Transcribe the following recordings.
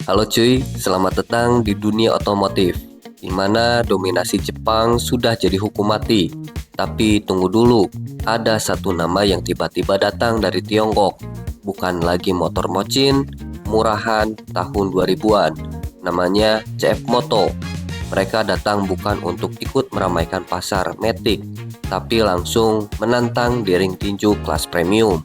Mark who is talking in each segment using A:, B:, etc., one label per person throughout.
A: Halo cuy, selamat datang di dunia otomotif, di mana dominasi Jepang sudah jadi hukum mati. Tapi tunggu dulu, ada satu nama yang tiba-tiba datang dari Tiongkok. Bukan lagi motor mocin, murahan tahun 2000-an. Namanya CF Moto. Mereka datang bukan untuk ikut meramaikan pasar Matic, tapi langsung menantang di ring tinju kelas premium.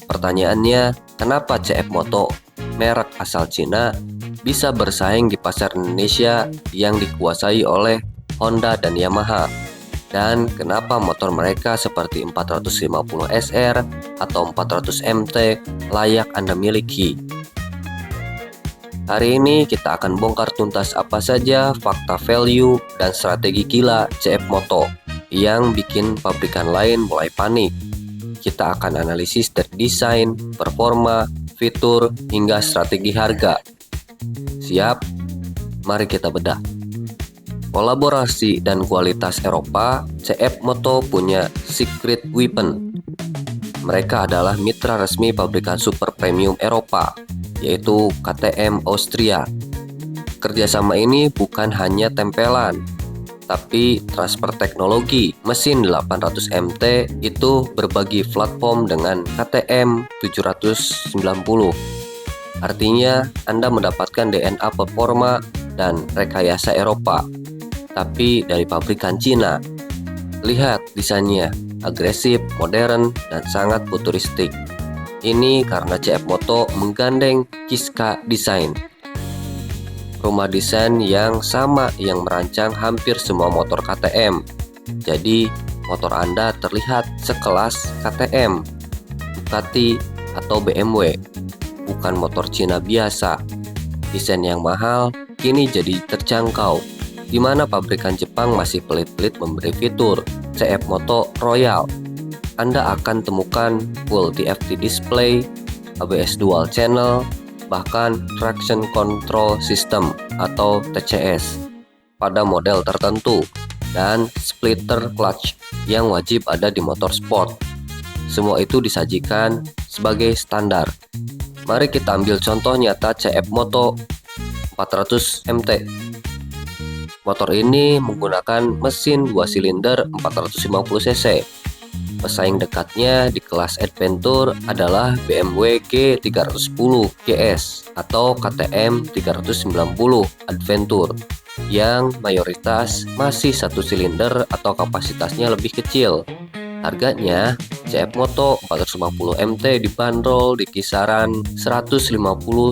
A: Pertanyaannya, kenapa CF Moto, merek asal Cina, bisa bersaing di pasar Indonesia yang dikuasai oleh Honda dan Yamaha? Dan kenapa motor mereka seperti 450 SR atau 400 MT layak Anda miliki? Hari ini kita akan bongkar tuntas apa saja fakta value dan strategi gila CF Moto yang bikin pabrikan lain mulai panik. Kita akan analisis dari desain, performa, fitur, hingga strategi harga. Siap? Mari kita bedah. Kolaborasi dan kualitas Eropa, CF Moto punya secret weapon. Mereka adalah mitra resmi pabrikan super premium Eropa, yaitu KTM Austria. Kerjasama ini bukan hanya tempelan, tapi transfer teknologi. Mesin 800 MT itu berbagi platform dengan KTM 790. Artinya, Anda mendapatkan DNA performa dan rekayasa Eropa, tapi dari pabrikan Cina. Lihat desainnya, agresif, modern, dan sangat futuristik. Ini karena CF Moto menggandeng Kiska Design, rumah desain yang sama yang merancang hampir semua motor KTM. Jadi, motor Anda terlihat sekelas KTM, Ducati, atau BMW, bukan motor Cina biasa. Desain yang mahal kini jadi terjangkau, di mana pabrikan Jepang masih pelit-pelit memberi fitur. CF Moto Royal, Anda akan temukan full TFT display, ABS dual channel, bahkan traction control system atau TCS pada model tertentu, dan splitter clutch yang wajib ada di motor sport. Semua itu disajikan sebagai standar. Mari kita ambil contoh nyata CF Moto 400 MT. Motor ini menggunakan mesin 2 silinder 450 cc. Pesaing dekatnya di kelas Adventure adalah BMW G310 GS atau KTM 390 Adventure yang mayoritas masih 1 silinder atau kapasitasnya lebih kecil. Harganya, CF Moto 450 MT dibanderol di kisaran 150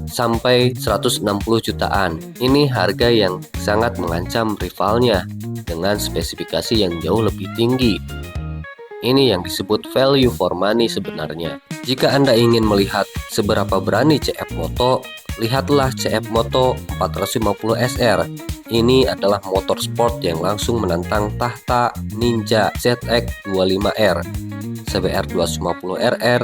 A: sampai 160 jutaan. Ini harga yang sangat mengancam rivalnya dengan spesifikasi yang jauh lebih tinggi. Ini yang disebut value for money sebenarnya. Jika Anda ingin melihat seberapa berani CF Moto, lihatlah CF Moto 450 SR. Ini adalah motor sport yang langsung menantang tahta Ninja ZX25R, CBR 250RR,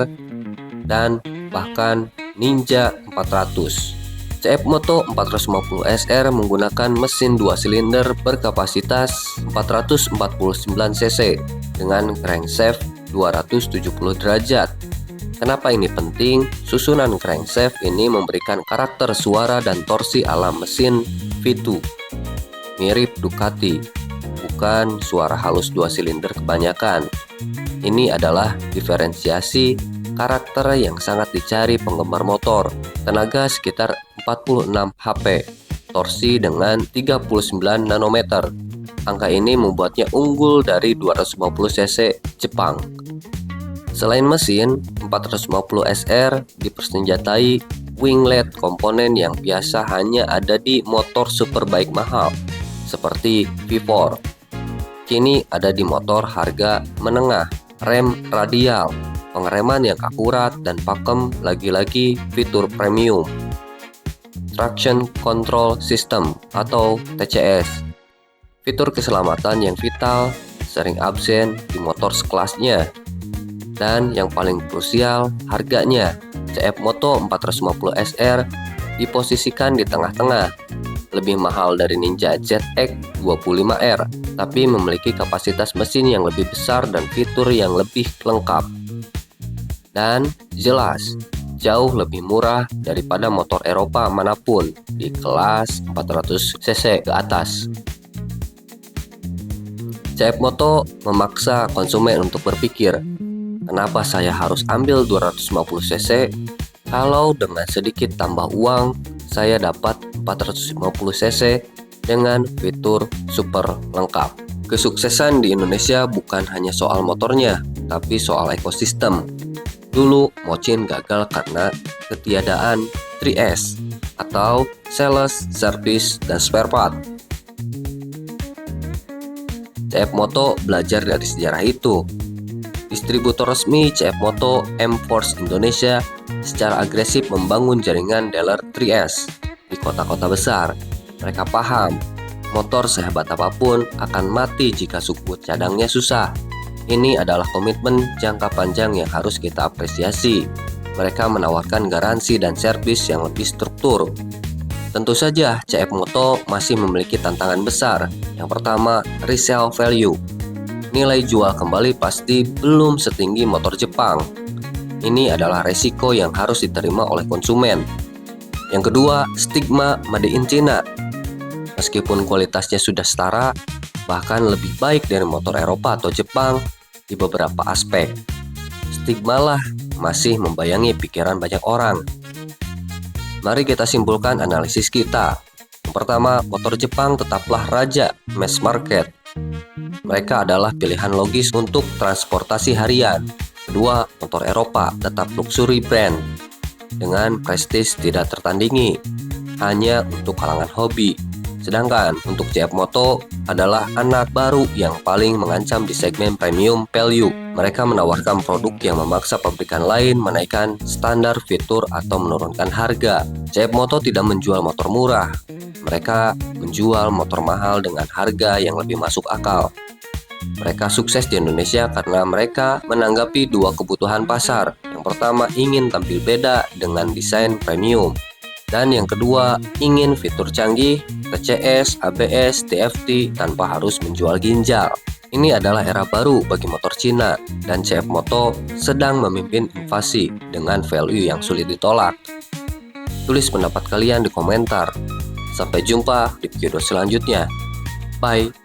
A: dan bahkan Ninja 400. CF Moto 450 SR menggunakan mesin 2 silinder berkapasitas 449 cc dengan crankshaft 270 derajat. Kenapa ini penting? Susunan crankshaft ini memberikan karakter suara dan torsi ala mesin V2, mirip Ducati, bukan suara halus 2 silinder kebanyakan. Ini adalah diferensiasi karakter yang sangat dicari penggemar motor. Tenaga sekitar 46 HP, torsi dengan 39 nanometer. Angka ini membuatnya unggul dari 250 cc Jepang. Selain mesin, 450 SR dipersenjatai winglet komponen yang biasa hanya ada di motor superbike mahal, seperti V4. Kini ada di motor harga menengah, rem radial, pengereman yang akurat, dan pakem lagi-lagi fitur premium. Traction Control System atau TCS, fitur keselamatan yang vital sering absen di motor sekelasnya. Dan yang paling krusial, harganya. CF Moto 450 SR diposisikan di tengah-tengah, lebih mahal dari Ninja ZX25R, tapi memiliki kapasitas mesin yang lebih besar dan fitur yang lebih lengkap. Dan jelas, jauh lebih murah daripada motor Eropa manapun di kelas 400 cc ke atas. CF Moto memaksa konsumen untuk berpikir, kenapa saya harus ambil 250 cc kalau dengan sedikit tambah uang saya dapat 450 cc dengan fitur super lengkap. Kesuksesan di Indonesia bukan hanya soal motornya, tapi soal ekosistem. Dulu Mochin gagal karena ketiadaan 3S atau Sales, Service, dan Spare Part. CF Moto belajar dari sejarah itu. Distributor resmi CF Moto M-Force Indonesia secara agresif membangun jaringan dealer 3S di kota-kota besar. Mereka paham, motor sehebat apapun akan mati jika suku cadangnya susah. Ini adalah komitmen jangka panjang yang harus kita apresiasi. Mereka menawarkan garansi dan servis yang lebih struktur. Tentu saja, CF Moto masih memiliki tantangan besar. Yang pertama, resale value. Nilai jual kembali pasti belum setinggi motor Jepang. Ini adalah resiko yang harus diterima oleh konsumen. Yang kedua, stigma made in China. Meskipun kualitasnya sudah setara, bahkan lebih baik dari motor Eropa atau Jepang di beberapa aspek, stigma lah masih membayangi pikiran banyak orang. Mari kita simpulkan analisis kita. Yang pertama, motor Jepang tetaplah raja mass market. Mereka adalah pilihan logis untuk transportasi harian. Kedua, motor Eropa tetap luxury brand dengan prestis tidak tertandingi, hanya untuk kalangan hobi. Sedangkan untuk CF Moto adalah anak baru yang paling mengancam di segmen premium value. Mereka menawarkan produk yang memaksa pabrikan lain menaikkan standar fitur atau menurunkan harga. CF Moto tidak menjual motor murah. Mereka menjual motor mahal dengan harga yang lebih masuk akal. Mereka sukses di Indonesia karena mereka menanggapi dua kebutuhan pasar. Yang pertama, ingin tampil beda dengan desain premium. Dan yang kedua, ingin fitur canggih, TCS, ABS, TFT tanpa harus menjual ginjal. Ini adalah era baru bagi motor Cina, dan CF Moto sedang memimpin invasi dengan value yang sulit ditolak. Tulis pendapat kalian di komentar. Sampai jumpa di video selanjutnya. Bye.